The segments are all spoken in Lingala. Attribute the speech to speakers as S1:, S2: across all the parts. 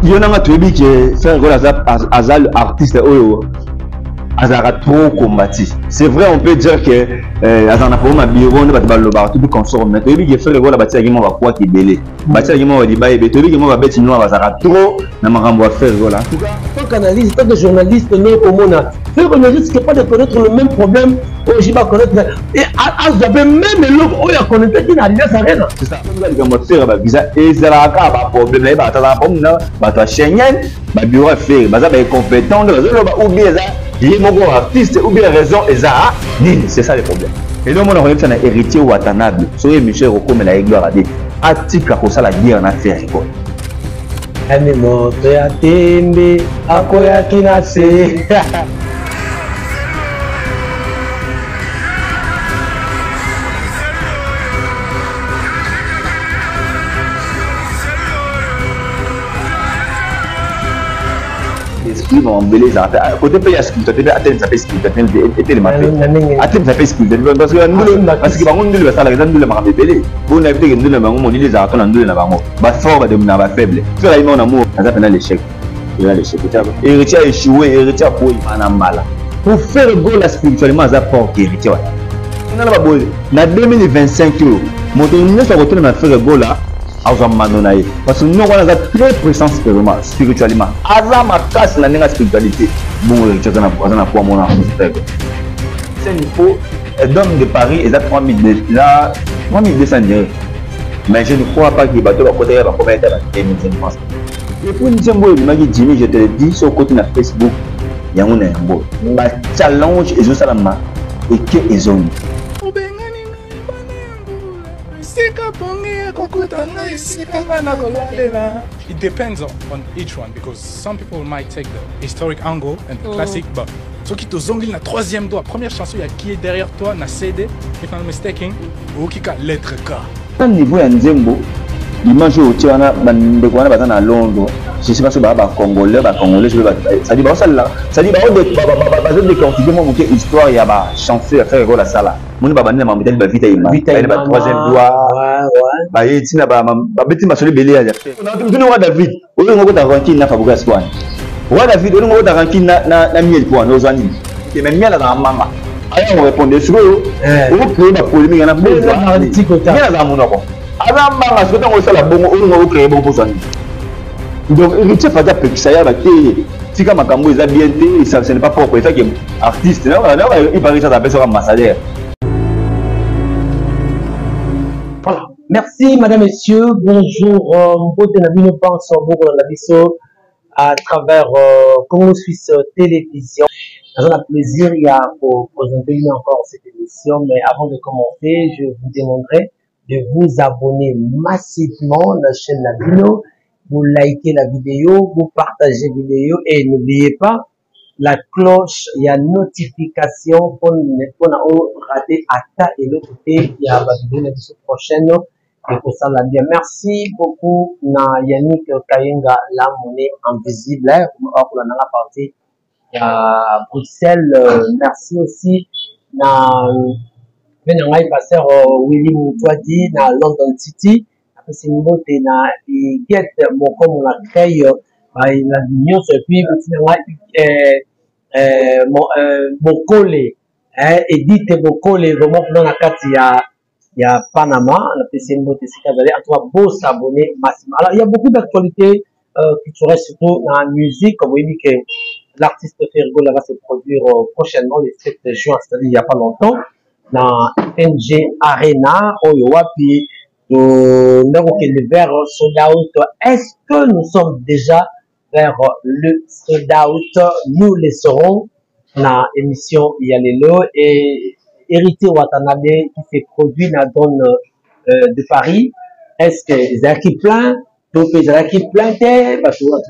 S1: Il y en a qui disent que faire Azal artiste Azara trop combattu. C'est vrai, on peut dire que Azana pour ma bureau ne va pas le bar tout consort. Mais tu dis que faire le gars la bâtisse qui m'a quoi qui est belé. Bâtisse qui m'a dit bah et tu dis que moi va bête noir Azara trop n'a ma rambo à faire voilà.
S2: Tant qu'analyste, tant que journaliste, non au monde. Faire un risque pas de connaître le même problème. Oh, je vais connaître. Et Azabé même l'autre, oh, il a connaître qui n'a rien à rien.
S1: C'est ça. On va dire que faire bah visa et Zara pas problème bah t'as un problème là bah toi Schengen bah bureau à faire bah ça va être compétent ou bien ça. Il y a mon artiste ou bien raison et ça c'est ça le problème. Et donc on a un héritier Watanabe sur Michel Rocco mais la gloire a dit article à ça la guerre en affaire quoi.
S2: Ami moto ya tembe akoya kinase.
S1: Ils vont embellir ça. Côté pays à sculpteur, atteindre sa sculpteur, et les matins. Atteindre sa sculpteur, parce que par contre, nous, ça la raison de le marrer belé. Vous n'avez pas de le marrer, on dit les arts, on dit le marrer. Bah fort, de n'a pas faible. Faire la mon amour, ça s'appelle l'échec. Il a l'échec. Héritier échoué, héritier pour il en a mal. Pour faire le goal spirituellement, ça porte héritier. On a pas beau. Na 2025 mon dernier soit retourné à faire le goal là. Parce que nous avons très puissant spirituellement. Avant ma casse la spiritualité. Bon, je vais vous mon c'est un niveau d'homme de Paris et 3200 direct. Mais je ne crois pas qu'il va te côté va commettre la démission. Et pour une deuxième Jimmy, je te le dis sur le côté de Facebook, il y a un challenge et salama et que ils ont.
S3: It depends on each one because some people might take the historic angle and the classic, but ceux qui te zongent la troisième doigt, première chanson, il y a qui est derrière toi, na CD, if I'm mistaken, ou qui a lettre K.
S1: Au niveau de Nzembo, l'image au Tiana, à Londres, je sais pas si c'est Congolais, ça dit ça là, ça dit de quantité monter histoire, il y a chanson à faire la salle. Mon baba n'a pas mis vite il va troisième doigt. Bah il tient ba beti masoli belé à faire. On a tout le David. Au lieu de ranking na fabuga swan. Roi David au lieu de ranking na miel pour nos amis. Et même miel dans mama. Aya on répondait sur eux. On créer la polémique na pour ça. Miel dans mon ko. Avant mama ce temps on sala bongo on créer bon pour ça. Donc héritier fata pekisa ya ba té. Tika makambo eza bien té, ça ce n'est pas propre ça qui artiste là il paraît ça s'appelle ça ambassadeur.
S2: Voilà. Merci, madame, messieurs. Bonjour. Je pense à travers Congo Suisse Télévision. C'est un plaisir pour présenter encore cette émission. Mais avant de commencer, je vous demanderai de vous abonner massivement à la chaîne Nabino. Vous likez la vidéo, vous partagez la vidéo et n'oubliez pas la cloche, il y a notification pour ne rater à et l'autre côté, il y a la vidéo la prochaine et pour ça la bien. Merci beaucoup na Yannick Kayenga, la monnaie invisible pour la partie à Bruxelles. Merci aussi na Benangai Pasteur Willy Moutouadi na London City. Après c'est une beauté na get mon comme on accueille la union et puis Bokole Edith Bokole vraiment dans la carte il y a Panama la PC Mbote Sikazale à toi beau s'abonner massivement. Alors il y a beaucoup d'actualités culturelles surtout dans la musique comme vous dites que l'artiste Fergo là va se produire prochainement le 7 juin, c'est-à-dire il n'y a pas longtemps dans NG Arena Oyowa puis le vers sold out. Est-ce que nous sommes déjà vers le sold out? Nous le serons dans l'émission Yalelo et Héritier Watanabe qui s'est produit dans la zone de Paris. Est-ce que les équipes plein? Donc les équipes plein parce qu'on a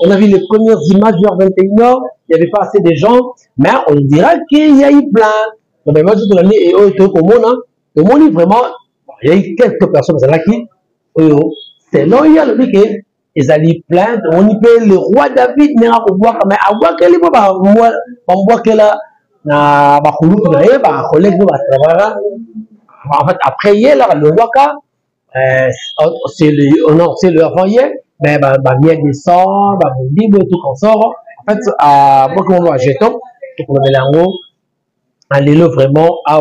S2: on a vu les premières images vers 21h, il n'y avait pas assez de gens, mais on dirait qu'il y a eu plein. Donc moi je te l'ai dit et le monde vraiment, il y a eu quelques personnes qui c'est là il y a le dit que ils allaient plein, on y peut le roi David n'est pas boire mais à boire quel est pas moi on boit que là na ba khulu ba collègue ba travailler en fait après hier là le waka c'est le avant-hier, mais bien descend, libre, tout qu'on sort. En fait, moi, comme on voit, jeton, tout comme on est allez-le vraiment à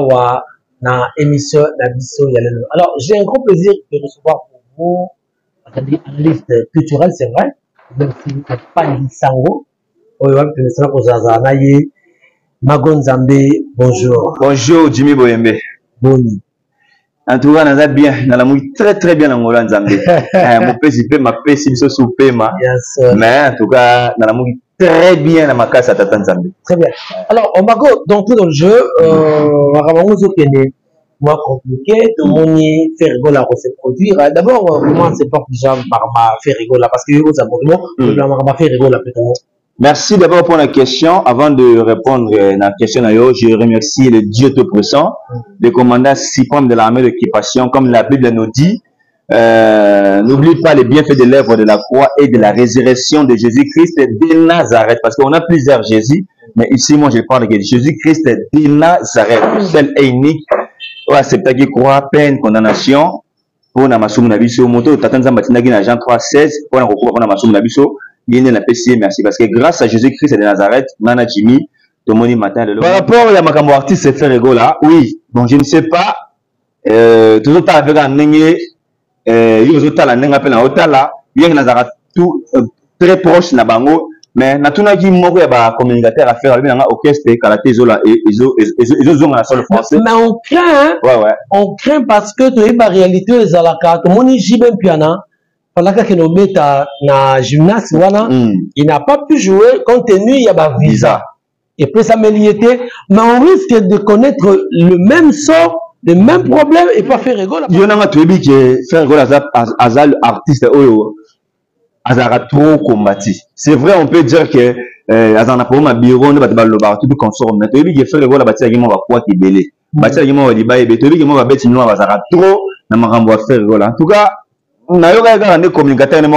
S2: na émission d'Abisso Yalelo. Alors, j'ai un grand plaisir de recevoir pour vous un analyste culturel, c'est vrai, même si vous n'êtes pas Lissango. Magon Zambé, bonjour.
S1: Bonjour, Jimmy Boyembe.
S2: Boni.
S1: En tout cas, on a bien, on a très très bien en Hollande Zambé. Mon petit peu, ma petit peu sous paiement. Mais en tout cas, on a très bien dans ma casse à Tatan Zambé.
S2: Très bien. Alors, on va d'entrer dans le jeu. On va vraiment moins compliqué. Tout le monde fait rigoler à se produire. D'abord, comment c'est pas déjà par ma fait rigoler parce que vous avez vraiment fait rigoler plutôt.
S1: Merci d'abord pour la question. Avant de répondre à la question, je remercie le Dieu Tout-Puissant, le commandant suprême de l'armée d'occupation, comme la Bible nous dit. N'oublie pas les bienfaits de l'œuvre de la croix et de la résurrection de Jésus-Christ de Nazareth. Parce qu'on a plusieurs Jésus, mais ici, moi, je parle de Jésus-Christ de Nazareth, seul et unique. C'est qui croit, peine, condamnation. Pour la Massoum Nabiso, moto, Tatanza Matinagi, Jean 3,16, pour la recours pour la Massoum Nabiso. Merci parce que grâce à Jésus-Christ de Nazareth, Nana Jimmy, Tomoni matin de l'eau. Par rapport à Makambo artiste, c'est fait rigolo là. Oui, bon, je ne sais pas. Toujours avec un nengue, la nengue appelle un hôtel là. Bien que Nazareth tout très proche na bango, mais natuna qui moko ba communicateur à faire bien orchestre karaté zola et ils ont la seule français.
S2: Mais on craint,
S1: ouais.
S2: On craint parce que tu es la réalité de Zalaka, Tomoni Jibem Piana. Pendant que nous mettons na gymnase, il n'a pas pu jouer compte tenu il y a un visa. Et puis ça m'élité, mais on risque de connaître le même sort, le même problème et pas faire rigoler.
S1: Il y en a qui faire rigoler à artiste Azara trop combattu. C'est vrai, on peut dire que Azana pour ma bureau, on va te le bar tout consomme. Mais tu dis que faire rigoler bâtir qui va quoi qui belé. Bâtir qui va liba et tu dis que moi va bête nous Azara trop na marambo faire rigoler. En tout cas des communicateurs ils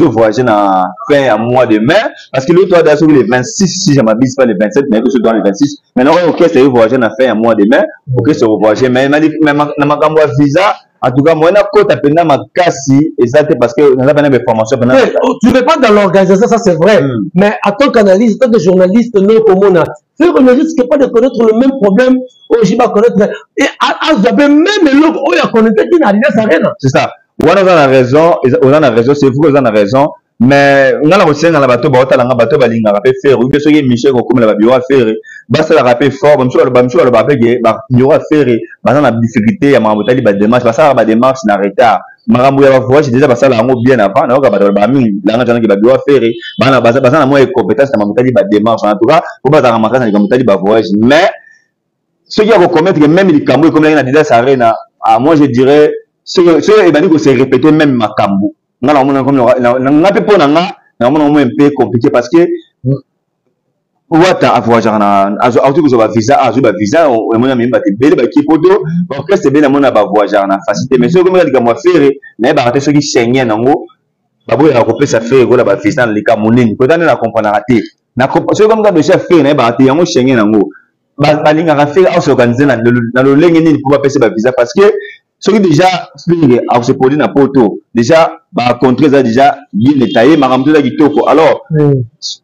S1: ont voyagé dans fin à mois de mai parce que l'autre a le 26 si je m'abuse pas le 27 mais que dans le 26 maintenant orchestre ils voyagé dans fin à mois de mai orchestre voyagé mais na makambo visa en tout cas moi na côte appena ma kasi exact parce que on a pas de formation
S2: tu veux pas dans l'organisation ça c'est vrai mais en tant qu'analyste en tant que journaliste non comme on a fait qu'on ne risque pas de connaître le même problème je vais connaître et à même l'autre on a connaître qui n'a rien ça rien
S1: c'est ça on a raison c'est vous qui avez raison mais on a la recherche dans la bateau balinga rapé faire ou que ce qui Michel comme la bureau à faire basta la rapé fort même sur le bureau à faire dans la difficulté à mamotali ba démarche basta ba démarche na retard marambo ya voyage déjà basta la ngo bien avant na ka ba mingi la nga ki ba bureau à faire bana basta na moi compétence na mamotali ba démarche en tout cas pour ba za makasa na mamotali ba voyage mais ceux qui vont commettre même les cambou comme la déjà ça arena moi je dirais ceux et bani ko se répéter même makambo on a un peu compliqué parce que à voyager visa on a même qui photo c'est bien voyager facilité mais ce que moi faire mais ceux qui saignent nango ça fait la visa dans les cas monene peut la comprendre raté na ce comme ça de chef faire na yango saignent nango balinga faire s'organiser dans le lenge ni pour passer visa parce que ce qui déjà à se produire dans poto déjà bah contre ça déjà bien détaillé maramto là kitoko alors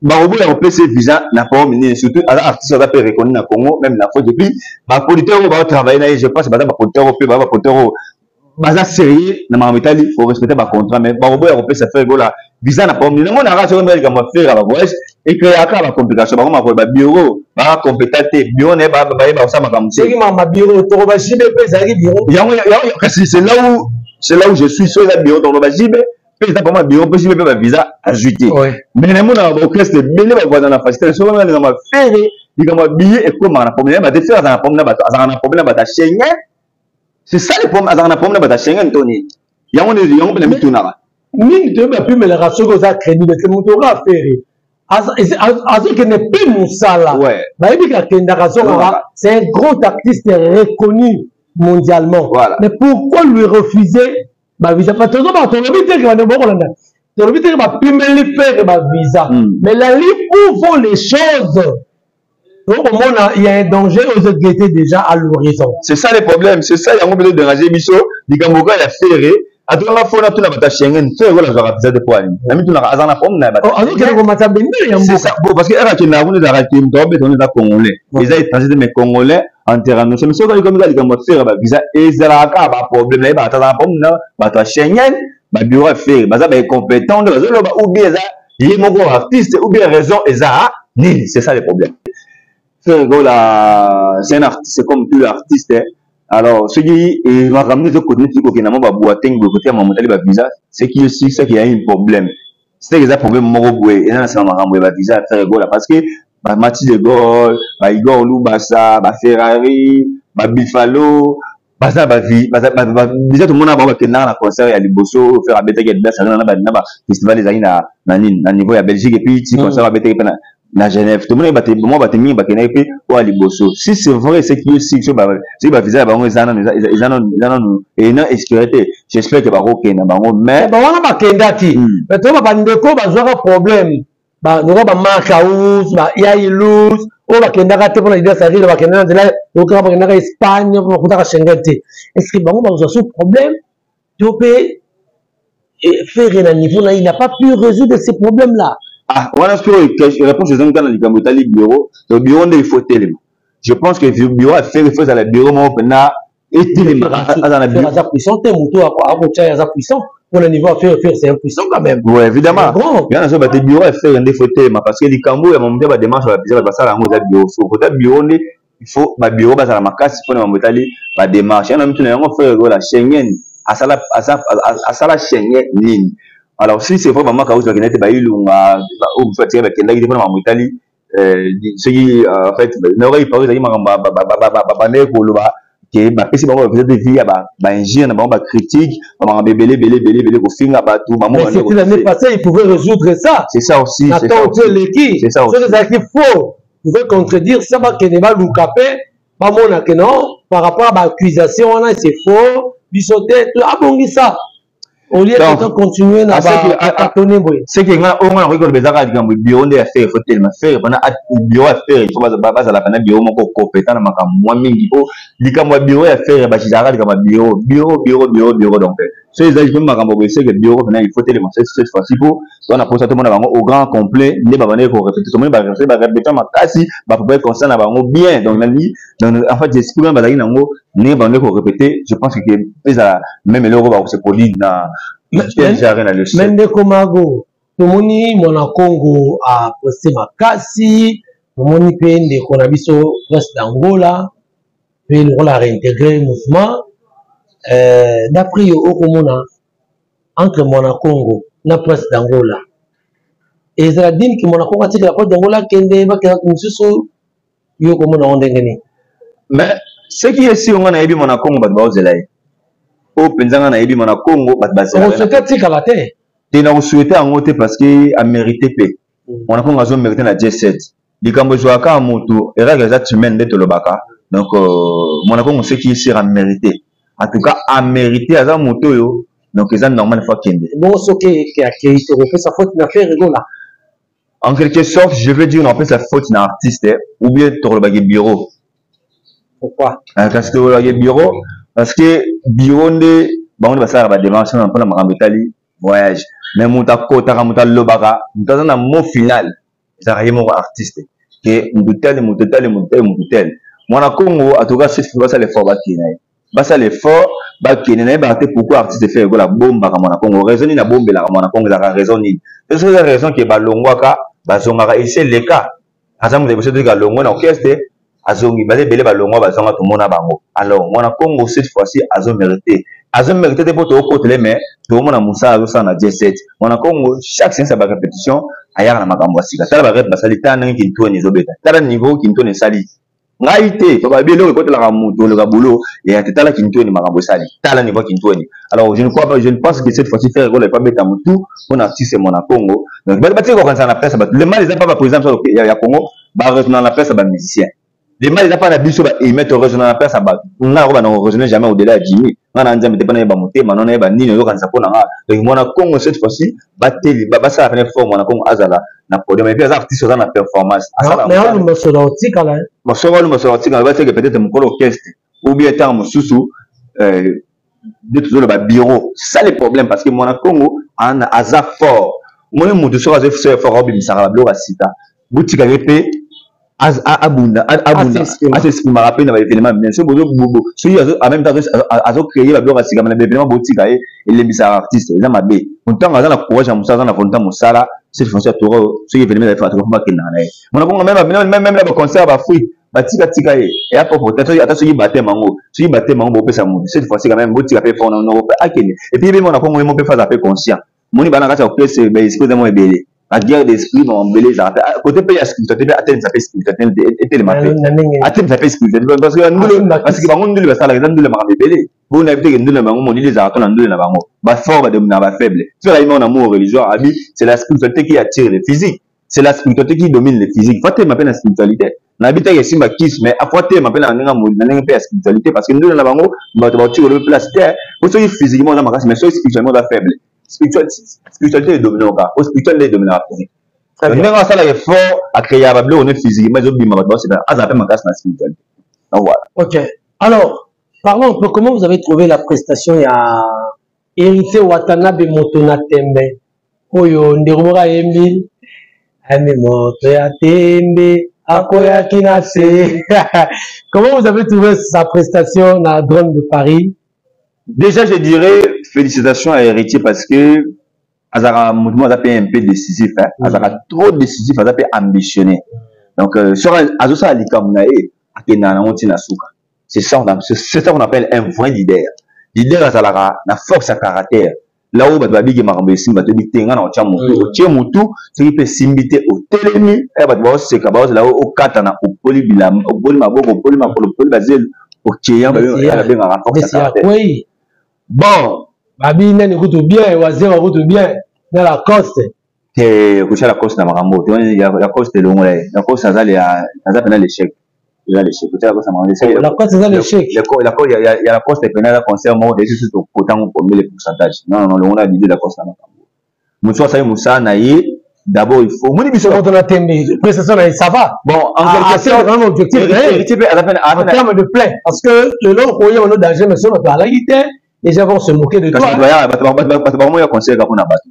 S1: bah au bout la repérer visa n'a pas mené surtout artiste ça peut reconnaître na Congo même la faute depuis bah producteur va travailler là je pense bah producteur peut bah producteur bah sérieux na maramotali faut respecter bah contrat mais bah au bout la repérer ça fait voilà visa n'a pas mené mon arrêt sur le comme faire à voyage et que à la complication bah comment bah bureau bah compétente bureau ne bah ça m'a comme
S2: c'est qui ma bureau to ba jibe pe ça qui bureau
S1: c'est là où je suis sur la bureau donc ba jibe pe ça comment bureau pe jibe ba visa ajouté mais les mon orchestre belé ba voisin na facilité so ba na ma faire il comme billet et comment na problème ba faire na problème ba Schengen c'est ça le problème na problème ba Schengen Tony yango pe mi tunara
S2: mingi te ba pu me la raso ko za crédit de mon toga faire Azo qui n'est plus Moussala. C'est un gros artiste reconnu mondialement.
S1: Voilà.
S2: Mais pourquoi lui refuser visa? Parce que visa. Mais la où vont les choses? Donc, il y a un danger aux autres qui étaient déjà à l'horizon.
S1: C'est ça le problème. C'est ça, il y a un peu de déranger. Biso, il y a un peu de faire. A tout le monde, il y a un Schengen. C'est quoi la visa de poids? Il y a un pomme. C'est ça. Parce que il y a un Congolais. Ils ont été des Congolais en terrain. Mais c'est comme il y a un faire visa. Et c'est là qu'il y a un problème. Il y a un pomme. Il y a un Schengen. Il y a un bureau à faire. Il y a des compétents. Ou bien il y a un artiste. Ou bien raison. C'est ça le problème. C'est un artiste, c'est comme tout l'artiste. Alors, ce qui va ramener ce côté, c'est qu'il y a un boîtier, visa, c'est qu'il y a un problème. C'est qu'il y a un problème, et là, c'est un visa, parce que, Mathieu de Gaulle, Igor Loubassa, Ferrari, Buffalo, déjà tout le monde a un concert à Liboso, faire un festival des années à niveau de Belgique, et puis, il concert à na Genève. Tout le monde a mis ou à Liboso. Si c'est vrai, c'est qu'il y a aussi c'est que visa et non sécurité. J'espère que mais
S2: on a pas kendati. Mais tu vas un problème. Nous avons Macaouz, Yaïlouz, on va kendati pour la idée ça dit va kendati là, on va Espagne pour la Schengen. Est-ce que on a un problème? Tu peux faire un niveau il n'a pas pu résoudre ces problèmes là.
S1: Ah, on a réponse aux gens dans le bureau. Le bureau, il faut télé. Je pense que le bureau a fait référence à la bureau, mais on a été les
S2: puissant, puissant. Pour le niveau à faire, c'est impuissant quand même.
S1: Oui, évidemment. Il y a un bureau à faire un défaut parce que les Cambou, il y a un moment de démarche à la passer à la bureau. Sur le bureau, il faut ma bureau, à la macasse, il faut la démarche. Il y a un moment de faire la Schengen, à la Schengen ligne. Alors, si c'est vraiment que vous avez été baillé ou vous faites avec quelqu'un qui est en Italie, ce qui, en fait, n'aurait pas eu qui est ma PC, de vie, critique,
S2: mais c'est l'année passée, il pouvait résoudre ça.
S1: C'est ça aussi.
S2: C'est ça aussi. C'est ça aussi. C'est faux. Vous pouvez contredire ça, qu'il n'est pas loupé, pas mon non, par rapport à l'accusation, c'est faux, bisoté, ah bon, ça. Au lieu de continuer à tourner,
S1: c'est que on a regardé les arrêts du bureau de affaires, il faut tellement faire. Pendant le bureau affaires, il faut pas à la peine bureau mon compétent dans ma moi mingi. Il y a un bureau affaires, bah j'ai arrêté comme bureau donc. C'est les agents ma c'est que bureau il faut tellement cette fois-ci pour on a posé tout le monde au grand complet, ne pas venir pour répéter tout le monde va répéter ma casse, va pouvoir constant là bien donc en fait j'exprime bah là ne va venir pour répéter, je pense que même l'euro va se produire dans
S2: Mende Komago, Tomoni, Mona Congo a posté ma kasi, Tomoni Pende Konabiso, Presse d'Angola, puis nous a réintégré le mouvement. D'après Okomona, entre Mona Congo, la Presse d'Angola. Et ça dit que Mona Congo a dit que la Presse d'Angola, Kende, Bakera Kumsusu, Yokomona Ondengeni.
S1: Mais ce qui est si on a élu Mona Congo, Bazelaï. Au Penzanga na ebi mona Congo
S2: on souhaite tikala te
S1: te na souhaiter en côté parce que a mérité pe on a Congo a mérité na J7 likambo zo aka moto era gaza humaine de tolobaka donc mona Congo c'est qui sera mérité en tout cas a mérité aza moto yo donc c'est normal faut kende
S2: bon ce qui a fait sa faute na faire rigola
S1: en quelque sorte je veux dire on fait sa faute na artiste ou bien tolobaki bureau
S2: pourquoi
S1: parce que le bureau parce que bureau de on va faire la démarche on prend la Italie voyage mais muta kota muta lobaka muta na mot final ça rien mon artiste que mutel moi Congo en tout cas c'est ça l'effort ça l'effort pourquoi artiste fait la bombe à mon Congo raison na bombe la mon Congo la raison ni c'est la raison que balongwaka bazongaka ici les cas azamu de bosé de longo na orchestre azongi bazé belé balongwa bazonga tout mona bango alors mona Congo cette fois-ci mérité de poto côté mais tout mona musa azo na J7 mona Congo chaque séance à répétition ayaka na makambo asika tala ba rep basali tana ngi ntoni zobeta tala niveau kintoni sali ngaite to ba belo côté la muto le kabulo et tala kintoni makambo sali tala niveau kintoni alors je ne pense que cette fois-ci faire rôle pas beta mutu on artiste mona Congo donc ba tiko quand ça na presse le mal les pas par exemple ya Congo ba retourner la presse ba musicien. Les mal n'a pas la biso et mettre rejoindre la place à bas. On a rejoindre jamais au-delà de Jimmy. On a déjà pas na ba monter, mais on a ba nino yo kan sapona nga. Donc moi na Congo cette fois-ci, bateli ba ça la première fois moi na Congo azala. na podium et puis les artistes ont la performance
S2: mais on me sorti quand même
S1: peut-être mon orchestre ou bien tant mususu de toujours le bureau ça le problème parce que mon Congo en hasard fort moi mon sur hasard fort obi misara blo asita boutique avec abunda c'est me rappelle dans l'événement bien sûr bobo celui en même temps azo créer la blo asika mais l'événement boutique et les misara artistes ils ont mabé pourtant on a la courage à musala na volonté musala c'est français toro ce événement il faut pas qu'il n'en ait mon même le concert va fouiller batika tika et après peut-être attention il battait mango si battait mango peut ça cette fois-ci quand même boutique fait fort non akene et puis même on a pas mon peut faire ça conscient moni bana kata au c'est ben excusez-moi belé la guerre d'esprit mon belé ça côté pays spiritualité atteindre ça fait spiritualité et tellement atteindre ça fait spiritualité parce que bango ndule basala ndule makambe belé bon invité ndule bango moni les arts on ndule na bango ba fort ba dominer ba faible sur la mon amour religieux ami c'est la spiritualité qui attire le physique c'est la spiritualité qui domine le physique faut te m'appeler la spiritualité n'habite que simba kiss mais à fois te m'appeler la ngenga spiritualité parce que ndule na bango ba tu le place terre pour ceux physiquement dans ma mais ceux spirituellement faible spiritualité est dominante au spiritualité est dominante on a ça là fort à créer à on est physiquement mais obima ba c'est à ça ma casse na spiritualité donc voilà.
S2: OK alors parlons un peu comment vous avez trouvé la prestation il y a Héritier Watanabe Motona Tembe oyo nderumora Emile ame moto ya Tembe akoya kinase. Comment vous avez trouvé sa prestation dans la Drôme de Paris?
S1: Déjà, je dirais félicitations à Héritier parce que Azara mouvement a un peu décisif, Azara trop décisif, Azara peu ambitionné. Donc sur Azosa Alikamunae, Akena Montina Souka. C'est ça qu'on appelle un vrai leader. Leader Azara na force à caractère. Là où Babi Gemarbe Simba te dit tenga na Ochamutu, ce qui peut s'imiter au télému, et Babi c'est Kabao là au Katana, au Polybilam, au Polymabo, au Polybazil, au Kéyan, Babi a force à caractère. Bon,
S2: Babi n'a écoute bien, Oazé écoute bien, dans la coste.
S1: Coucher la coste dans Marambo, il y a la coste de l'Ongolais, la coste ça a l'échec. Il y a l'échec.
S2: La coste c'est l'échec.
S1: Il y a la coste pénale concert mort déjà c'est au coton pour les pourcentages. Non, on a dit de la coste dans Marambo. Moussa ça Moussa naïe. D'abord il faut.
S2: Moi dis on a thème prestation ça va.
S1: Bon, en quelque sorte
S2: vraiment objectif. En termes de plein, parce que le long courrier on a danger mais sur notre réalité. Les gens vont se moquer de toi.
S1: Parce que il y a conseil qu'on a battu.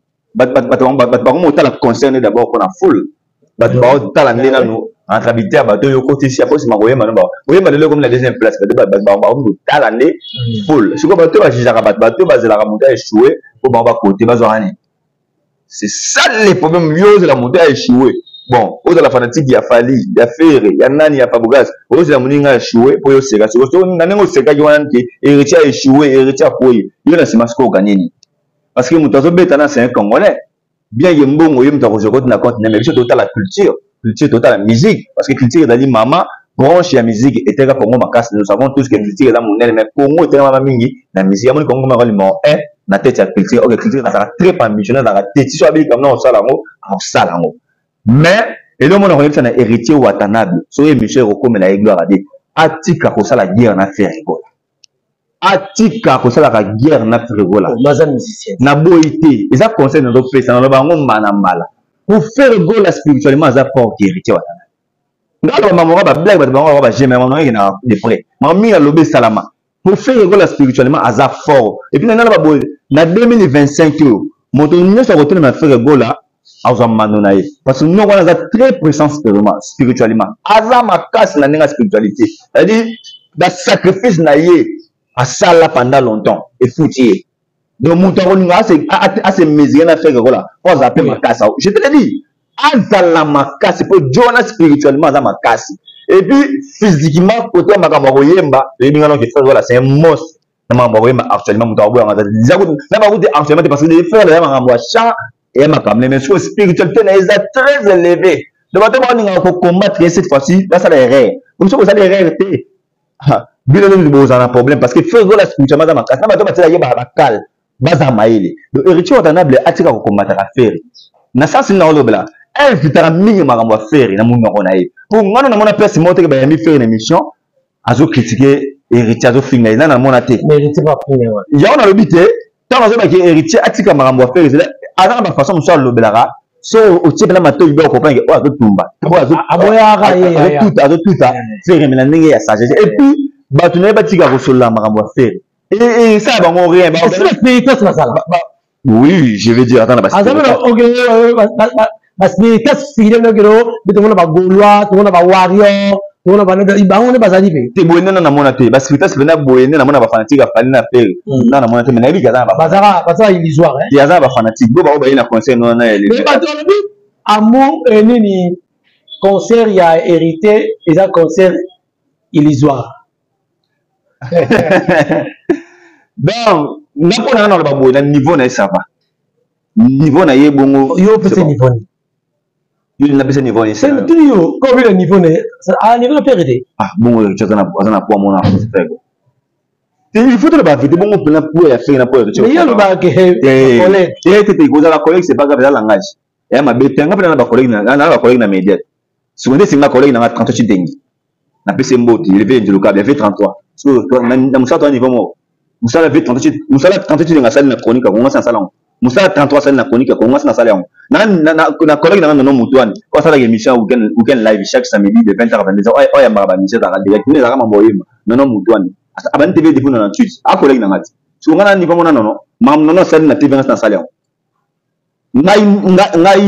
S1: La concerne d'abord qu'on a full. Entre habitants, bateau côté si après c'est ma voyez maintenant. Voyez maintenant comme la deuxième place, l'année full. C'est quoi bateau va juger bateau va la remonter échouer pour bamba côté bazorani. C'est ça les problèmes liés de la montée à échouer. Bon, aux la fanatique il y a Fali, il y a Ferré, il y a Nani, il y a Fabougas. Aux la moninga a échoué pour y sega. C'est aussi on a n'importe sega qui va qui héritier a échoué, héritier a couillé. Il y a c'est masco gagné. Parce que mutazo betana c'est un Congolais. Bien yembongo yem ta rojo côté na compte mais c'est total la culture totale la musique parce que culture dali mama branche la musique était là pour moi ma casse nous savons tous que culture là mon mais Congo était là mingi la musique mon Congo ma vraiment na tête la culture OK culture ça très ambitionnel dans la tête si soit bien comme non ça là mais et le monde on regarde ça na Héritier Watanabe so Michel Rocome la gloire a dit atika ko ça la guerre na faire rigole atika ko ça la guerre na faire rigole
S2: maza musicien
S1: na boité et ça concerne notre fait ça na bango manambala pour faire rigole spirituellement ça porte Héritier Watanabe ngalo maman ba blague ba bango ba jamais maman ina de près mami a lobé salama pour faire rigole spirituellement à fort et puis na ba boy na 2025 moto nyonso a retourner na faire rigole là parce que nous on a très puissant spirituellement aza makas na nenga spiritualité c'est-à-dire da sacrifice na yé à ça là pendant longtemps et foutu donc mon temps on a assez mesuré na faire voilà on a appelé makas je te le dis azala makas pour Jonas spirituellement aza makas et puis physiquement côté makambo yemba et bien non que faire voilà c'est un monstre na makambo yemba actuellement mon temps on a déjà na ba route actuellement parce que les frères de makambo cha et ma comme mais sur spiritualité est très élevé le matin on va combattre cette fois-ci là ça les rêves comme ça vous allez rêver bien nous avons un problème parce que faire la spiritualité dans ma casse na bato batela yeba bakal baza maile le Héritier Watanabe atika ko combattre la faire na ça c'est na olobela elle vitara mingi makambo faire na mungu na ye pour ngana na mona pèse moto ba yami faire une émission azo critiquer Héritier azo finir na mona te
S2: mais Héritier pas finir
S1: ya on a le bité tant on a que Héritier atika makambo faire azana ba façon monsieur lobelara so au type la mato il doit comprendre que azo tumba azo tout faire mais la ndenge ya sagesse et puis batu na batika ko sola makambo à faire et ça va mon rien oui je vais dire attends là
S2: parce que qu'est-ce que tu veux mais tout le monde va gaulois tout le monde va warrior tout le monde va on est pas allé
S1: te boyena na mona te parce que tu na boyena na mona ba fanatique a fali na faire na mona te mais na bi gaza ba
S2: bazara illusoire hein
S1: ya za ba fanatique bo ba na concert non na ele
S2: mais pas amour nini concert il a hérité et ça concert illusoire
S1: donc na pona na ba boyena niveau na ça va niveau na ye bongo
S2: yo peut niveau
S1: il n'a pas ce niveau
S2: c'est tout yo comme le niveau à niveau de périté
S1: bon tu as na pour mon enfant il faut te le battre bon pour pour ya faire na pour
S2: mais il le ba que collègue
S1: et tu te la collègue c'est pas grave la langage et ma bête nga pas na collègue na collègue na média seconde c'est ma collègue na 38 dengi na pc mboti il fait du local il fait 33 so na musato niveau mo musala fait 38 musala 38 nga salle na chronique on sa salon musala 33 salle na chronique on sa salon na collègue na non mutuani ko sala émission weekend live chaque samedi de 20h à 22h oh ya mara mise ta radio ni za kama mboyima non mutuani aban tv de funa na twitch a collègue na ngati so ngana ni komo na non mam non salle na tv na salon ngai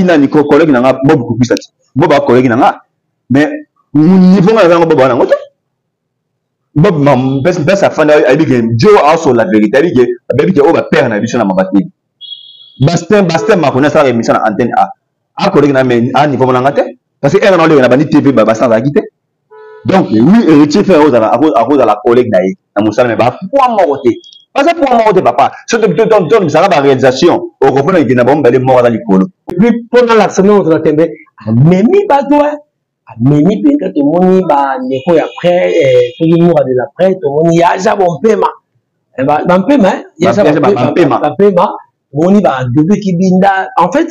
S1: na ni ko collègue na nga bobu kubisati boba collègue na nga mais niveau na nga boba na ngoto bob mam best afana abi ke Joe also la vérité abi ke o ba père na biso na mabati Bastin ma connaît ça émission à antenne A collègue na mais à niveau na ngate parce que elle na le na bani TV ba Bastin za quitté donc oui héritier fait à cause de la collègue na na musala mais ba pour moroté parce que pour moroté papa ce de ton ça la réalisation au comprendre que na bombe les morts dans l'école
S2: puis pendant la semaine on a tembe memi ba toi memi pe to moni ba neko après tout le monde de l'après to moni ya ja bon pema ba pema ya ja bon pema moni va depuis qui binda en fait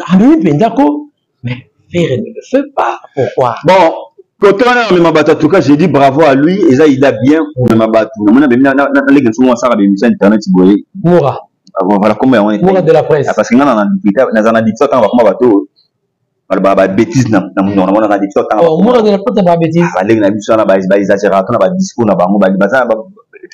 S2: ami pendako mais faire ne le fait pas pourquoi
S1: bon quand on a ma bata en tout cas j'ai dit bravo à lui et ça il a bien pour ma bata on a bien na les gens sont ça avec une internet boy
S2: Moura
S1: voilà comment on est
S2: Moura de la presse
S1: parce que na difficulté quand on va bateau ba bêtise na na difficulté
S2: Moura de la presse ba bêtise
S1: les na biso na ba exagération na ba discours na bango ba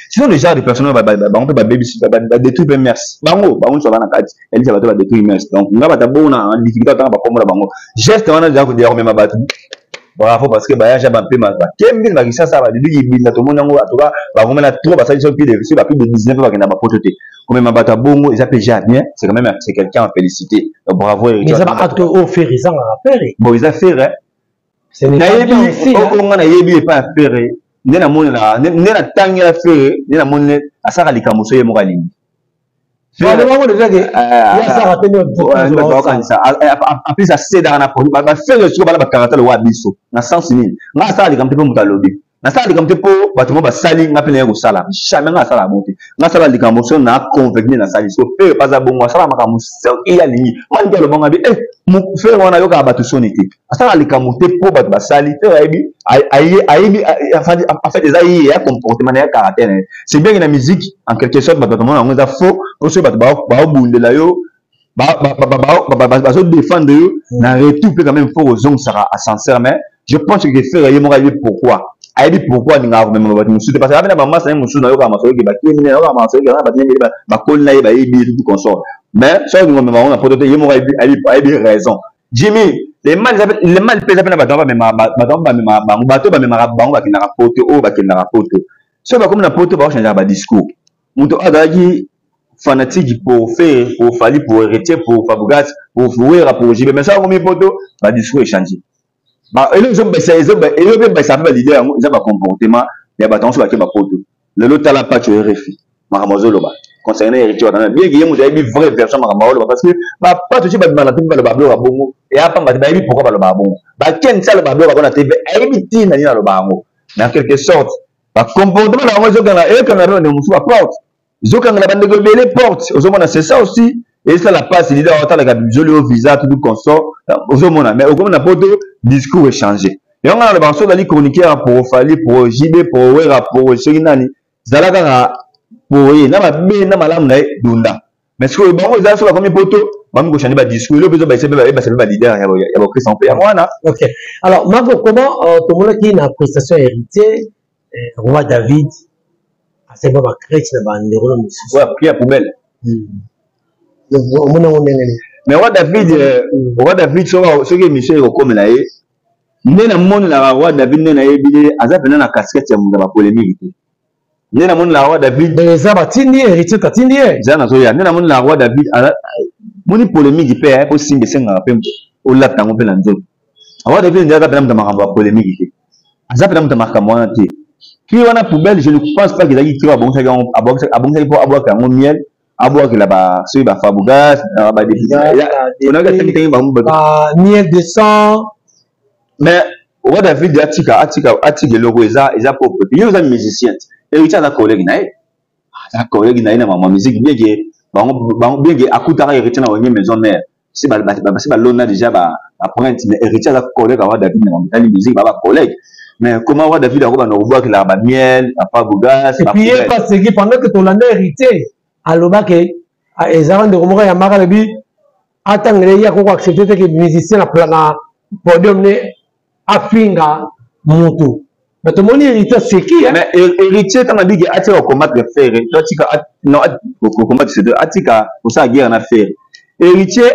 S1: sinon le genre de personnes va baby va détruire merci bango so na kati elle ça va détruire merci donc nga ba tabona en difficulté ta ba komona bango geste wana déjà ko dire même battu bravo parce que ba ya ba mpe ma kembi ba kisa ça va depuis binda to mona ngo atoka ba komela trop ba ça sur plus de 19 ba kena ba pototé comme ma bata bongo ils appellent déjà bien c'est quand même c'est quelqu'un à féliciter donc bravo
S2: mais ça va acte au faire ça à faire
S1: bon ils a fait
S2: c'est pas ici
S1: on a yebi pas faire nena mona nena tangela fe nena mona asaka likambo so ye mokalingi
S2: Voilà, on déjà que il y a ça raté
S1: en plus ça c'est dans la police ba fait le sur ba caractère le wa biso na sens ni nga ça likambo pe mutalobi na ça likambo po bato mo ba sali nga pe na ko sala jamais nga sala bonte nga sala likambo so na convaincre na sali so fait pas za bongo sala makamu so iya lingi man ngelo bonga bi mu fait wana yo ka bato sonité asala likambo te po bato ba sali te aibi aibi en fait des aïe ya comportement na caractère c'est bien que la musique en quelque sorte bato mo na ngo za faux pour ceux bato ba bundela yo ba so défendre yo na retour peut quand même faut aux hommes ça à sincère mais je pense que faire yé mo pourquoi aibi pourquoi ni ngavo même bato musu parce que avec na mama ça musu na yo ka maso ke ba kini na yo ka maso ke na ba tini ba kolla ye ba yebi tout consort mais ça ngo me on a pote yé mo aibi raison Jimmy les mal pèse na bato ba bato ba me bango ba kina rapporter o ba kina rapporter so ba comme na porter ba changer ba discours muto adaki fanatique pour faire pour fali pour héritier pour fabougas pour fouer pour JB mais ça comme poto ba discours échanger ba et les hommes ça et eux ça fait l'idée ils ont pas comportement il y a ba ton sur ba poto le lot la pas tu RFI maramozolo ba concernant héritier bien que vous avez une vraie version maramozolo parce que ba pas tout ba na tout ba bablo ba bongo et après ba bi pourquoi ba ba bongo ba ken ça le bablo ba na TV et bi tina ni na le bango mais en quelque sorte ba comportement la moi zo kana et kana ro ne musu ba porte zokanga la bande les portes aux c'est ça aussi et ça la passe l'idée autant la joli au visa tout consort aux mona mais au comme na poto discours échangé et on a le banso d'aller chroniquer pour Fali pour JB pour Wera pour Seginani zalaka pour na ba be na malamu na dunda mais ce que bon ils a sur la comme poto Même quand je discours, le besoin de leader, il y a Christian P.
S2: Ok. Alors, Marco, comment tout le monde qui a une prestation héritée, Roi David, c'est pas ma crête, c'est pas un neurone.
S1: Ouais, prière poubelle. Mais Roi David, ce qui est Michel comme là, Nena mon la Roi David nena ebile, azap na casquette ya munda ba polémique. Nena mon la Roi David,
S2: les abatini héritier tatini.
S1: Zana zoya, nena mon la Roi David, moni polémique pe pour signer senga pe o la tango pe lanzo. Roi David ndia azap na munda makamba polémique. Azap na munda makamba te. Qui wana poubelle, je ne pense pas qu'il a dit qu'il va bon ça abonga pour avoir un miel. Aboua qui là-bas, celui bah Fabougas, bah des on a gagné quelqu'un bah
S2: miel de sang.
S1: Mais Roi David atika le logo ils a propre. Puis ils ont musicien. Et ils ont un collègue naïe. Un collègue naïe na ma musique bien que bien que akutara héritier na une maison mère. Si bah l'on a déjà bah après mais héritier à collègue Roi David na ma musique bah collègue. Mais comment Roi David a quoi on voit que là bah miel, Fabougas.
S2: Et puis il passe que pendant que ton année hérité aloba ke ezara de romora ya mara lebi atangele ya ko accepter que musicien na plana podium ne afinga mutu mais tout le monde héritier c'est qui hein
S1: mais héritier quand on dit que atika combattre faire atika non combattre c'est atika pour ça guerre na faire héritier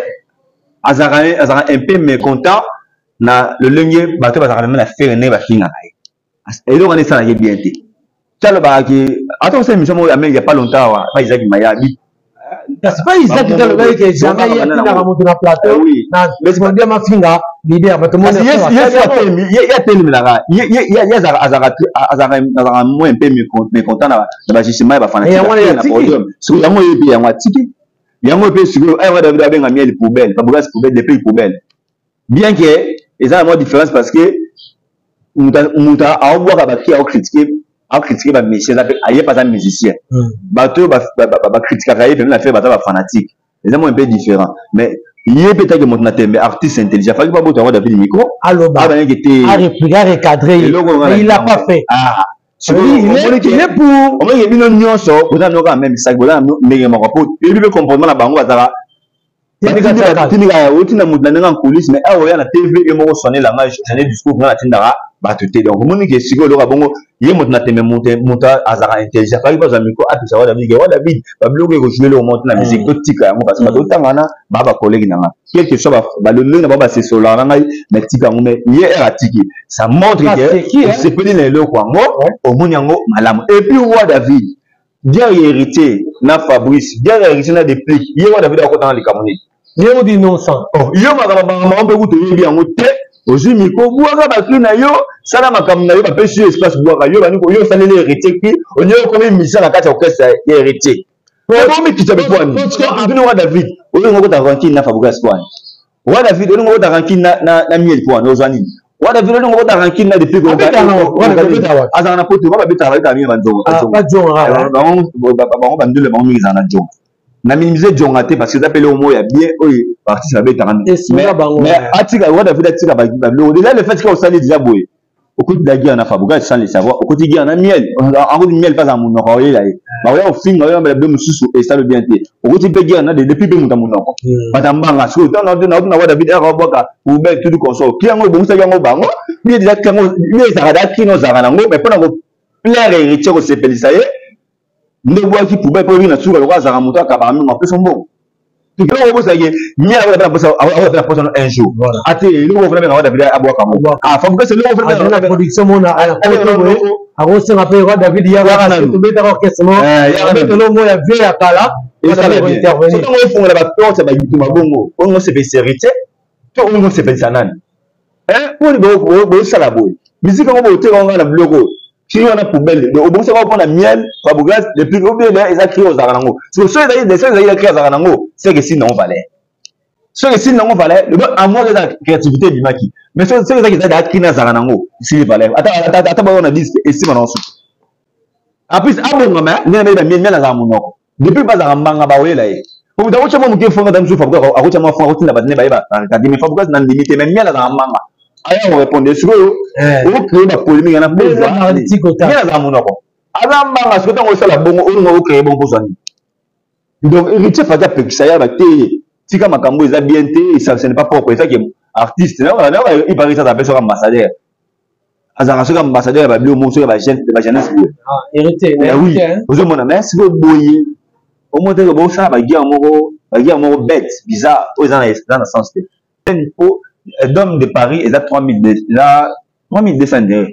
S1: azara un peu mécontent na le lengue bateau bazara na faire ne ba finga et donc on est ça là bien été Tchalo Baraki, attends, c'est il n'y a pas longtemps, pas Isaac Mayabi.
S2: C'est pas Isaac qui a le mec qui jamais il y a un plateau. Oui. Mais c'est pas ma finga, l'idée, mais tout le monde
S1: il y a tellement là. Il y a Azara moins un peu mécontent là. Bah, justement, il va faire un podium. Sur la moitié, il y a un tiki. Il y a un peu sur le. On va devoir bien gagner les poubelles. Pas beaucoup de poubelles, des pays poubelles. Bien que, ils ont une différence parce que, on a envoyé à qui a critiqué. A critiqué par monsieur, il n'y a pas un musicien. Bateau, critiquer, il a fait un fanatique. Les gens sont un peu différents. Mais il y a peut-être que mon artiste intelligent. Il ne faut pas avoir David micro.
S2: Alors, il a recadré. Il l'a pas fait. Il est pour.
S1: On va y aller dans so. On a nos même ça. On a mais mon rapport. Il veut comprendre la banque. Ça va. Tu n'as aucun mouvement en coulisses, mais ah ouais, la TV est mort sonné la magie. J'en ai discours dans la tindara. Batute donc moni ke siko lo bongo ye motna teme monta azara intelligent pas pas ami ko atu sa David ba bloquer ko jouer le monte la musique to tika ngo parce que ba tangana ba collègue nanga quelque chose ba le na ba c'est solo nanga mais tika ngo mais ye ratiki ça montre que c'est petit le ko ngo au moni ngo malamu et puis Roi David bien hérité na Fabrice bien hérité na des plis ye Roi David a ko dans les camonais
S2: ye on dit non sang
S1: yo ma on peut ko to bien ngo te aussi miko boaka bakri na yo sala makambo na yo bapesi yo espace boaka yo bani ko yo salele héritier ki onyo ko mi misa na kati orchestre ya héritier ko mi kitaba kwani ndino Roi David oyo ngoko ta ranking na Fabougas kwani Roi David oyo ngoko ta ranking na miel kwani ozani Roi David oyo ngoko ta ranking na depuis ko azana poto ba beta ba miel banzo
S2: ba jonga
S1: ba bandule ba mi zana jonga na minimiser jongate parce que d'appelé au mot il y a bien artiste va être mais atika Roi David atika ba déjà le fait qu'on s'allait déjà boy au côté de la guerre na Fabougas sans les savoir au côté de guerre na miel en gros miel pas à mon nord là ba ouais au film ba be mususu et ça le bien été au côté de guerre na depuis be muta mon nord batambanga so dans na Roi David a roboka ou be tout console qui ngo bon ça ngo bango bien déjà quand les zarada qui nos zarana ngo mais pour ngo plein héritier ko s'appelle ça ne voit qui pouvait pas venir sur le roi Zaramuto à Kabami en plus son bon. Tu peux vous dire mieux avoir la personne un jour. Attends, nous on fait avoir David à boire comme ah faut que c'est nous on fait
S2: la production mon à Rose rappelle Roi David hier tout bien orchestre il y a le mot ya vie à Kala
S1: et ça va intervenir. Tout le monde font la porte ça va du ma bongo. On se fait héritier. Tout le monde se fait sanan. Hein pour le ça la boy. Musique on va au terrain on va la bloquer. Si on a poubelle, au bon ça va prendre la miel, Fabougas, les plus gros bien, ils ont créé aux Aranango. Sur ceux qui ont créé aux Aranango, c'est que sinon on valait. Ceux qui sinon on valait, à moins de la créativité du maquis. Mais ceux qui ont créé aux Aranango, s'il valait. Attends, on a dit, et si on en soupe. Après, à mon moment, il y a des miel à mon nom. Depuis pas à Manga Baoué là. Pour vous dire, je vais vous faire un peu Fabougas, à votre moment, on va vous dire, mais Fabougas n'a limité, mais miel à Manga. Alors on répondait sur eux, on crée la polémique, il y en a beaucoup. Il y a mon nom. Alors, parce que dans le salon, on crée bon pour ça. Donc, héritier Fabia Pexaya va te Si comme Makambo ils a bien été, ça ce n'est pas propre, ça qui est artiste. Là, il paraît ça s'appelle sur ambassadeur. Azara sur ambassadeur, va bien au monde sur la jeunesse.
S2: Ah, hérité,
S1: oui. Vous avez mon ami, si vous boyez, au moins de bon ça, va guère mon bête, bizarre, aux dans le sens de. Il faut d'homme de Paris, il a 3200 dirhams.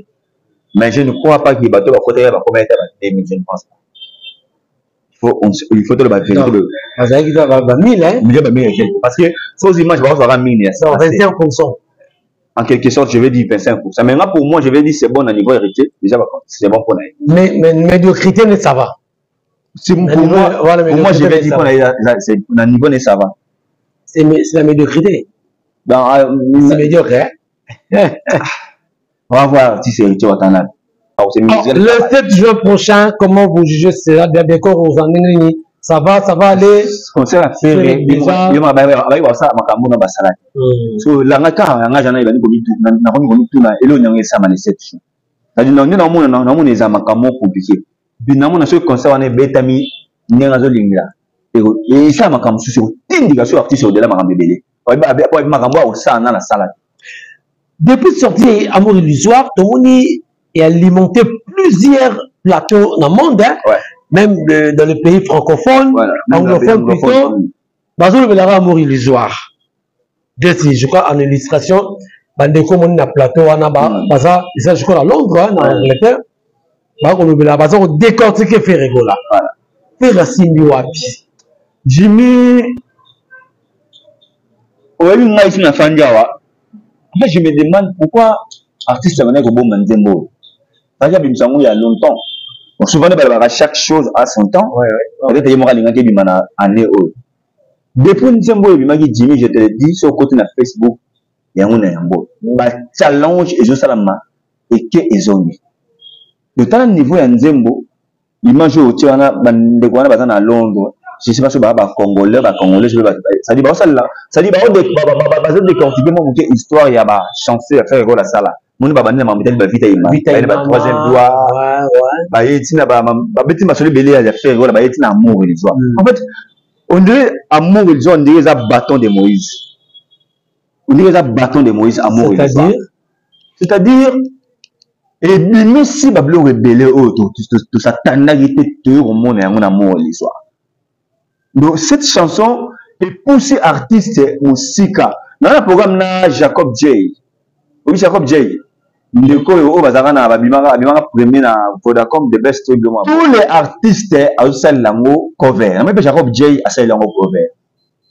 S1: Mais je ne crois pas que les bateaux va côté va commettre la je ne pense pas. Il faut te le battre.
S2: Va 1000, hein?
S1: Parce que ces images vont avoir 1000.
S2: 25%.
S1: En quelque sorte, je vais dire 25%. Mais là, pour moi, je vais dire c'est bon à niveau héritier. Déjà, c'est bon pour nous.
S2: Mais médiocrité, ça va.
S1: Pour moi, je vais dire qu'on a niveau, ça va.
S2: C'est la médiocrité. C'est médiocre, hein?
S1: On va voir si c'est héritier ou attendant.
S2: Le 7 juin prochain, comment vous jugez cela? D'accord, aux années, ça va aller.
S1: Concert à faire, il va ça, Makambo na basala. So, la ngaka, la jana, il va nous commettre tout, et l'on y a ça, le 7 juin. C'est-à-dire, non, les Makambo compliqué. Binamo na ce concert, on est bétami, n'engazo lingla. Et ça, Makambo, c'est une indication artiste au-delà de Makambo Bélé. Pour Makambo, au sein, dans la salle.
S2: Depuis sortir Amour illusoire, tout le monde est alimenté plusieurs plateaux dans le monde, hein? Ouais. Même dans les pays francophones, voilà, anglophones plutôt. Dans le Amour illusoire. Je crois en illustration, Bandeko mon na plateau wana baza, ça je crois à Londres, hein, en Angleterre. Baza on décortique Ferrego là. Faire Simbi wapi.
S1: Jimmy, ouais, une maïs na fandiawa. Moi, je me demande pourquoi artiste est au bon Nzembo. Il y a longtemps. Donc, souvent, chaque chose a son temps. Peut-être qu'il y a une année. Depuis Nzembo, Jimmy, je te le dis, sur le côté de Facebook, il y a un challenge et je salama et que ils ont mis. De tel niveau, il y a Nzembo, l'image au Tiana, à Londres. Je ne sais pas si c'est Congolais, ça dit, ça dit, décortiquer mon histoire, il y a chanceux à faire la salle. Mon baba n'a pas mis la vite, il a troisième doigt. En fait, on dirait amour, on dirait un bâton de Moïse. On dirait un bâton de Moïse, amour. C'est-à-dire, et même si Bablo rebelle, tout ça, tanagité, au monde et un amour, l'histoire. Donc, cette chanson est poussée artiste Moussika. Dans le programme, Jacob J. Oui, Jacob J. Vodacom de best. Tous les artistes ont fait l'ango cover. Même Jacob J a fait l'ango cover.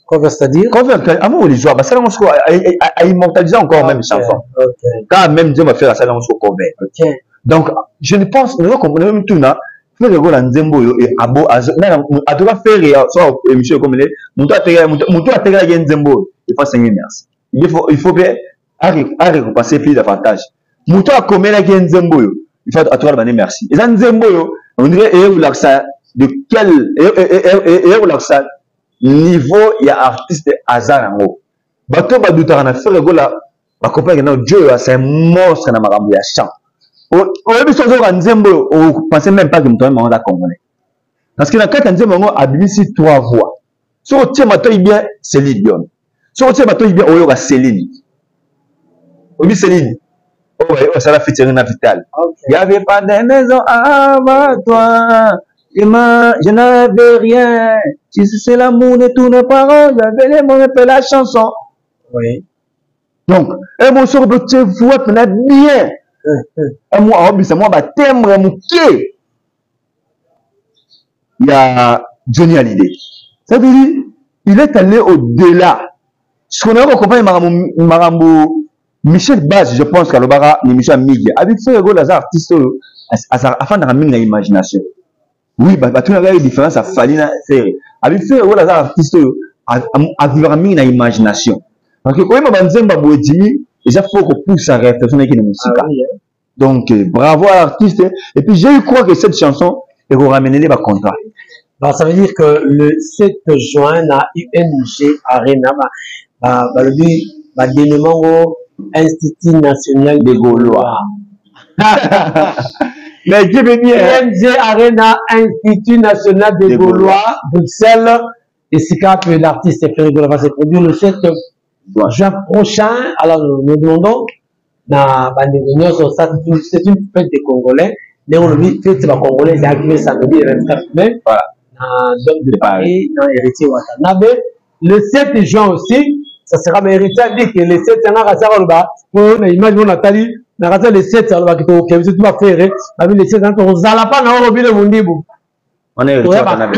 S2: Cover, c'est-à-dire?
S1: Cover, amour les joueurs. Ça a immortalisé encore même chanson. Quand même Dieu m'a fait la salle en cover. Donc, je ne pense, nous comprenons tout là. Faire le Nzembo et Abo à tout cas faire soit émission comme les Moutou a tegé Nzembo il faut saigner merci il faut bien récompenser plus d'avantages Moutou a commis la Nzembo il faut à tout cas merci et Nzembo on dirait de quel niveau il y a artiste hasard en haut bateau badouta na faire le là ba compagnie non Dieu c'est un monstre na makambo ya chant. On ne pensait même pas que je me congolais. Parce que dans le cas de a ici 3 voix. Si on tient bien, c'est Lidion. Si on tient bien, on y a Céline. Oui, Céline. Oh, ça va faire une vitale. Il n'y avait pas de maison avant toi. Je n'avais rien. Si c'est l'amour de tous nos parents, j'avais les mots de la chanson. Oui. Donc, un bon sort de tes voix, tu n'as bien. Moi, timbre mouké. Il y a Johnny Hallyday. Ça veut dire, il est allé au-delà. Ce qu'on a accompagné Marambo Michel Baz, je pense qu'à l'Obara, ni Michel Miguel, avec fait un artiste afin de ramener l'imagination. Oui, tout le différence à Falina faire. Avec fait un artiste à ramener l'imagination. Parce que quand même, Jimmy, il faut qu'on pousse à réfléchir avec la musique. Donc, bravo à l'artiste. Et puis, je crois que cette chanson est pour ramener les contrats.
S2: Alors, ça veut dire que le 7 juin, à UNG Arena, le dénouement au Institut National des Gaulois.
S1: Mais qui veut dire
S2: UNG Arena, Institut National des Gaulois, Bruxelles. Et c'est que l'artiste Ferrigo va se produire le 7 juin prochain. Alors nous demandons, c'est une fête des Congolais. Mais on dit fête des Congolais, c'est activé samedi le 24 mai. Voilà. Dans de Paris, dans Héritier Watanabe. Le 7 juin aussi, ça sera mérité. Dit que le 7 juin, on a image de Nathalie. Le 7 juin, tu vas faire. Le 7 juin, on n'a pas de Mundibu. On est héritier Watanabe.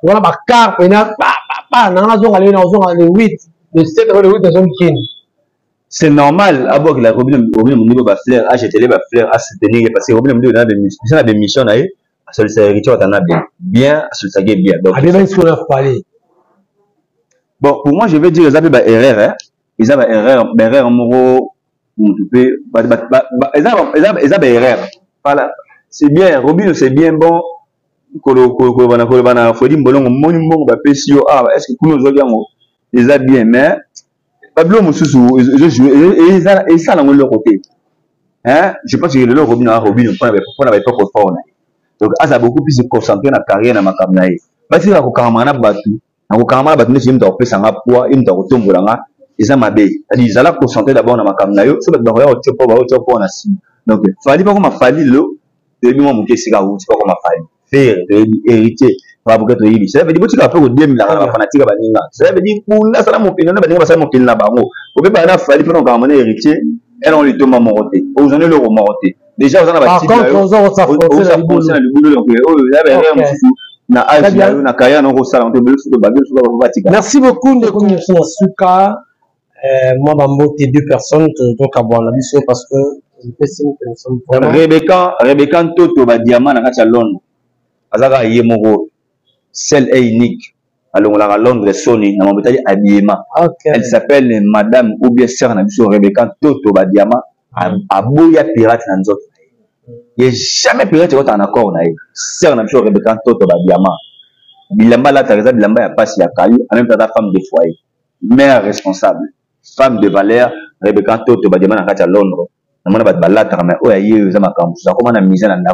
S2: On a pas car, on a pas, le 8, le 7 le 8,
S1: c'est normal, à que la Robin Mundibu va fleur, acheter les fleurs, à soutenir, parce que Robin Mundibu a des missions, à ce que héritier Watanabe bien, à ce que bien. Donc, bon, pour moi, je vais dire, ils avaient des erreurs, ils avaient des erreurs moraux, ils avaient des erreurs. Voilà, c'est bien, Robin, c'est bien bon. Est-ce que nous avons déjà bien, mais Pablo Moussou, et ça dans leur côté. Je pense que le Robin a Robin, on n'avait pas trop fort. Donc, ça a beaucoup plus se concentrer dans la carrière dans ma caméra. Parce que la caméra battu, la caméra battu, ne s'il me fait ça poids, il me tombe pour la et ça m'a bé. C'est-à-dire, ils allaient concentrer d'abord dans ma caméra. Ça va d'abord au top on a si. Donc, fallait pas qu'on m'a fallu l'eau. De lui, mon c'est pas qu'on m'a fallu. Faire, héritier, pour être élu. Ça veut dire que tu as fait au début, la fanatique à Baninga. Ça veut dire pour là, ça mon opinion, on va mon opinion là-bas. On peut pas aller faire pour nous ramener héritier, et on lui tombe à monter. Vous en avez le remonter. Déjà, vous en avez
S2: par contre, on s'affronte
S1: le boulot. Donc, il y avait rien,
S2: merci beaucoup de communication à Souka. Moi, j'ai deux personnes, donc à boire la mission parce que je peux estimer que nous sommes vraiment.
S1: Rebecca Toto, Diamant, à Londres. Azaka Yemoro, celle est unique. Alors, on l'a Londres, Sony, dans mon bétail habillement. Elle s'appelle Madame ou bien Sœur Nabiso Rebecca Toto, Diamant, à Boya Pirate Nanzot. Il n'y a jamais pirate qui est en accord. Sœur Nabiso Rebecca Toto, Diamant. Bilamba là, Teresa Bilamba, il n'y a pas si y a caillou, en même temps, femme de foyer, mère responsable, femme de valeur, Rebecca Toto, Diamant, à Londres. On a pas la mais oh, il y a ça comment on a misé dans la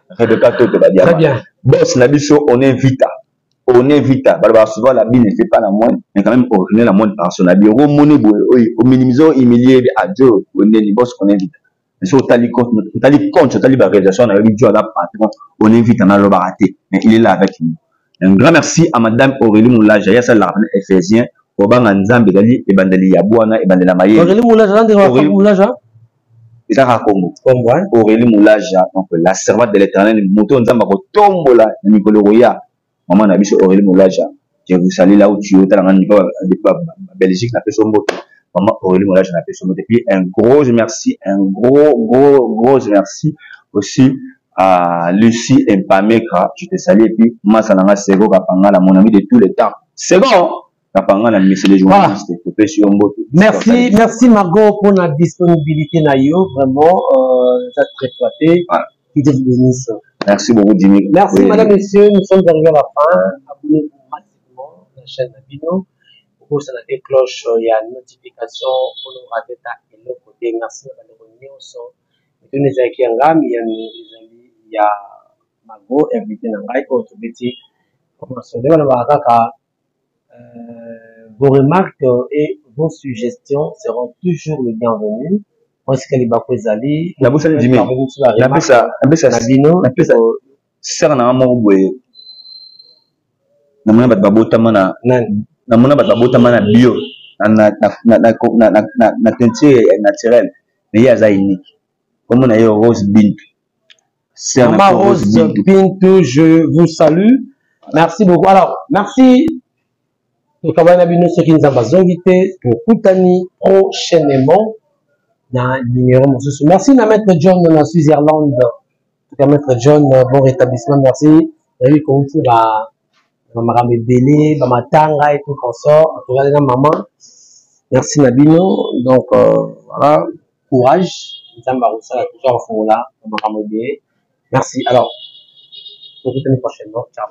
S1: Rebecca Toto, Diamant. Très bien. Boss Nabiso, on invite. Souvent, la bille ne fait pas la moindre, mais quand même, on est la moindre personne. Au minimisant, humilié, à Dieu, on est les boss qu'on invite. Mais si on t'a dit compte, la réalisation, on a eu Dieu à la patron, on invite à le baraté. Mais il est là avec nous. Un grand merci à Madame Aurélie Moulaja, il y a ça l'arbre éphésien, au bang Nzambe Dali, et Bandeli Yabouana, et Bandela Maye.
S2: Aurélie Moulaja,
S1: c'est ça, Aurélie Moulaja, donc la servante de l'éternel, Mouton Nzamba, Tombola, Nicolo Roya. Maman n'a vu sur Aurélie Moulaja. Je vous salue là où tu es, dans la Belgique, n'a fait son mot. Maman Aurélie Moulaja n'a fait son mot. Et puis, un gros merci aussi à Lucie Mpamekra. Je te salue. Et puis, Massananga Sego Kapanga, mon ami de tous les temps. Sego Kapanga, la ministre des journalistes.
S2: Merci Margot pour la disponibilité. Vraiment, ça très flatté. Qui te bénisse.
S1: Merci beaucoup, Jimmy.
S2: Merci, oui. Madame, Messieurs. Nous sommes arrivés à la fin. Abonnez-vous massivement à la chaîne Nabino. Pour ça, la cloche, il y a une notification pour nous rater et l'autre côté. Merci à la réunion. Il y a Mago, invité Nangai, contre Betty. Vos remarques et vos suggestions seront toujours les bienvenues. Moi, c'est qu'elle est
S1: la bouche de Jimmy. La pesa. Sert na amobwe. Na mona bat babota mana. Na mona bat babota mana bio. Na teinture naturelle. Mais il y a ça unique. Comme on a eu Rose Bintou.
S2: Maman Rose Bintou, je vous salue. Merci beaucoup. Alors, merci. Nous avons ceux qui nous ont invités pour Koutani prochainement. Merci à Maître John de la Suisse-Irlande. Maître John, bon rétablissement, merci. Vous comme tu vas me bélé, ma tanga et tout consort. Regardez la maman. Merci Nabino. Donc voilà, courage. Toujours là, merci. Alors, pour l'année prochaine. Ciao.